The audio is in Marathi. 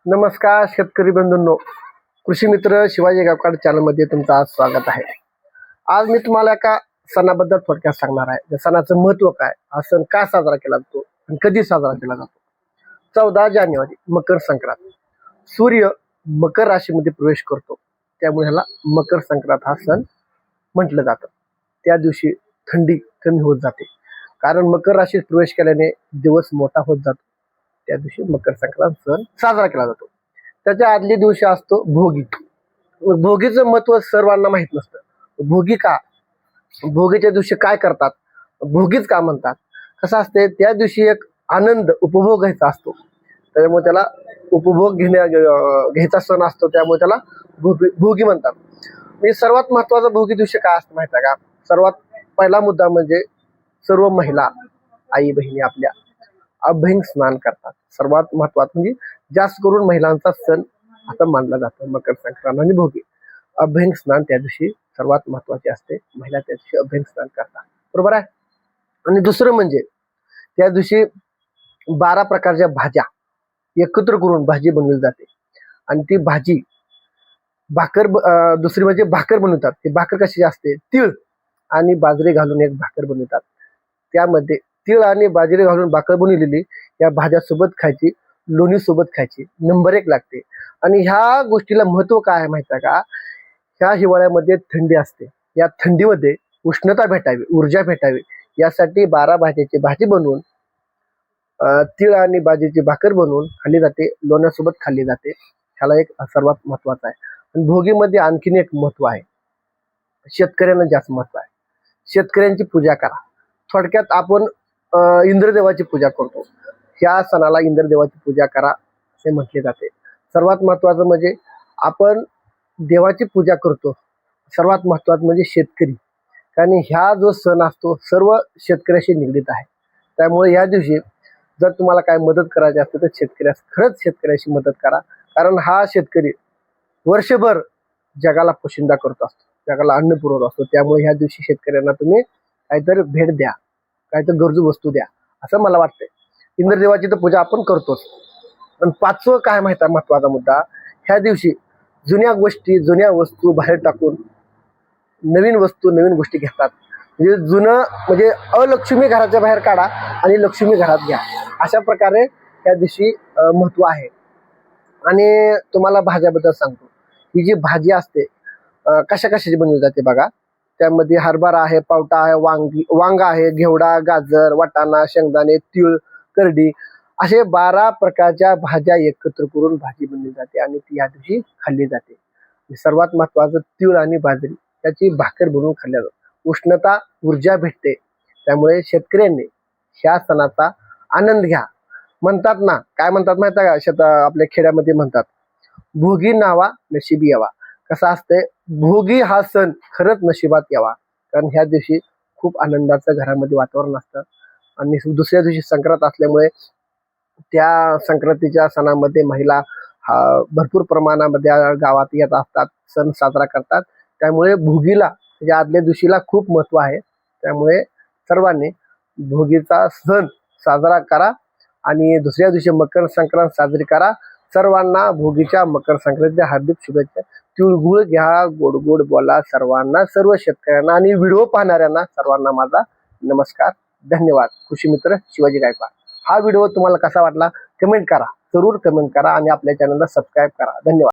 नमस्कार शेतकरी बंधूंनो, कृषी मित्र शिवाजी गावकर चॅनलमध्ये तुमचं आज स्वागत आहे। आज मी तुम्हाला एका सणाबद्दल थोडक्यात सांगणार आहे। या सणाचं महत्त्व काय, हा सण का साजरा केला जातो आणि कधी साजरा केला जातो। 14 जानेवारी मकर संक्रांत। सूर्य मकर राशीमध्ये प्रवेश करतो, त्यामुळे ह्याला मकर संक्रांत हा सण म्हटलं जातं। त्या दिवशी थंडी कमी होत जाते, कारण मकर राशीत प्रवेश केल्याने दिवस मोठा होत जातो। त्या दिवशी मकर संक्रांत सण साजरा केला जातो। त्याच्या आदल्या दिवशी असतो भोगी। भोगीचं महत्त्व सर्वांना माहित नसतं। भोगी का, भोगीच्या दिवशी काय करतात, भोगीच का म्हणतात, कसं असते त्या दिवशी एक आनंद उपभोग घ्यायचा असतो, त्यामुळे त्याला उपभोग घ्यायचा सण असतो, त्यामुळे त्याला भोगी म्हणतात। म्हणजे सर्वात महत्त्वाचा भोगी दिवशी काय असतं माहिती आहे का। सर्वात पहिला मुद्दा म्हणजे सर्व महिला आई बहिणी आपल्या अभ्यंग स्नान करतात। सर्वात महत्त्वाचं म्हणजे जास्त करून महिलांचा सण आता मानला जातो मकर संक्रांत आणि भोगी। अभ्यंग स्नान त्या दिवशी सर्वात महत्त्वाचे असते, महिला त्या दिवशी अभ्यंग स्नान करतात, बरोबर आहे। आणि दुसरं म्हणजे त्या दिवशी 12 प्रकारच्या भाज्या एकत्र करून भाजी बनवली जाते आणि ती भाजी भाकर दुसरी म्हणजे भाकर बनवतात। ती भाकर कशी असते, तीळ आणि बाजरी घालून एक भाकर बनवतात। त्यामध्ये तीळ आणि बाजरी घालून भाकर बनवलेली या भाज्या सोबत खायची, लोणी सोबत खायची, नंबर 1 लागते। आणि ह्या गोष्टीला महत्त्व काय आहे माहिती आहे का। ह्या हिवाळ्यामध्ये थंडी असते, या थंडीमध्ये उष्णता भेटावी, ऊर्जा भेटावी, यासाठी 12 भाज्याची भाजी बनवून तीळ आणि बाजरीची भाकर बनवून खाल्ली जाते, लोण्यासोबत खाल्ली जाते। ह्याला एक सर्वात महत्त्वाचं आहे। आणि भोगीमध्ये आणखीन एक महत्त्व आहे, शेतकऱ्यांना जास्त महत्त्व आहे। शेतकऱ्यांची पूजा करा। थोडक्यात आपण इंद्रदेवाची पूजा करतो, ह्या सणाला इंद्रदेवाची पूजा करा असे म्हटले जाते। सर्वात महत्त्वाचं म्हणजे आपण देवाची पूजा करतो, सर्वात महत्त्वाचं म्हणजे शेतकरी, कारण ह्या जो सण असतो सर्व शेतकऱ्याशी निगडीत आहे। त्यामुळे या दिवशी जर तुम्हाला काय मदत करायची असते तर खरंच शेतकऱ्याशी मदत करा, कारण हा शेतकरी वर्षभर जगाला पोशिंदा करत असतो, जगाला अन्न पुरवत असतो। त्यामुळे ह्या दिवशी शेतकऱ्यांना तुम्ही काहीतरी भेट द्या, काहीतरी गरजू वस्तू द्या असं मला वाटतंय। इंद्रदेवाची तर पूजा आपण करतोच। पण 5वं काय माहिती आहे महत्त्वाचा मुद्दा, ह्या दिवशी जुन्या गोष्टी जुन्या वस्तू बाहेर टाकून नवीन वस्तू नवीन गोष्टी घेतात। म्हणजे जुनं म्हणजे अलक्ष्मी घराच्या बाहेर काढा आणि लक्ष्मी घरात घ्या, अशा प्रकारे त्या दिवशी महत्त्व आहे। आणि तुम्हाला भाज्याबद्दल सांगतो, ही जी भाजी असते कशा कशाची बनवली जाते बघा। त्यामध्ये हरभरा आहे, पावटा आहे, वांगा आहे, घेवडा, गाजर, वाटाणा, शेंगदाणे, तीळ, करडी, असे 12 प्रकारच्या भाज्या एकत्र करून भाजी बनवली जाते आणि ती या दिवशी खाल्ली जाते। सर्वात महत्त्वाचं तीळ आणि बाजरी त्याची भाकर बनवून खाल्ल्या जाते, उष्णता ऊर्जा भेटते। त्यामुळे शेतकऱ्यांनी ह्या सणाचा आनंद घ्या। म्हणतात ना, काय म्हणतात माहिती आहे का, आपल्या खेड्यामध्ये म्हणतात भोगी नावा नशिबी यावा। कसं असते, भोगी हा सण खरंच नशिबात यावा, कारण ह्या दिवशी खूप आनंदाचं घरामध्ये वातावरण असतं। आणि दुसऱ्या दिवशी संक्रांत असल्यामुळे त्या संक्रांतीच्या सणामध्ये महिला भरपूर प्रमाणामध्ये गावात येत असतात, सण साजरा करतात। त्यामुळे भोगीला म्हणजे आदल्या दिवशीला खूप महत्त्व आहे। त्यामुळे सर्वांनी भोगीचा सण साजरा करा आणि दुसऱ्या दिवशी मकर संक्रांत साजरी करा। सर्वांना भोगीच्या मकर संक्रांतीच्या हार्दिक शुभेच्छा। तिळगुळ घ्या, गोड गोड बोला सर्वांना, सर्व शेतकऱ्यांना आणि व्हिडिओ पाहणाऱ्यांना सर्वांना माझा नमस्कार, धन्यवाद। कृषी मित्र शिवाजी गायकवाड। हा व्हिडिओ तुम्हाला कसा वाटला कमेंट करा, जरूर कमेंट करा आणि आपल्या चॅनलला सबस्क्राईब करा। धन्यवाद।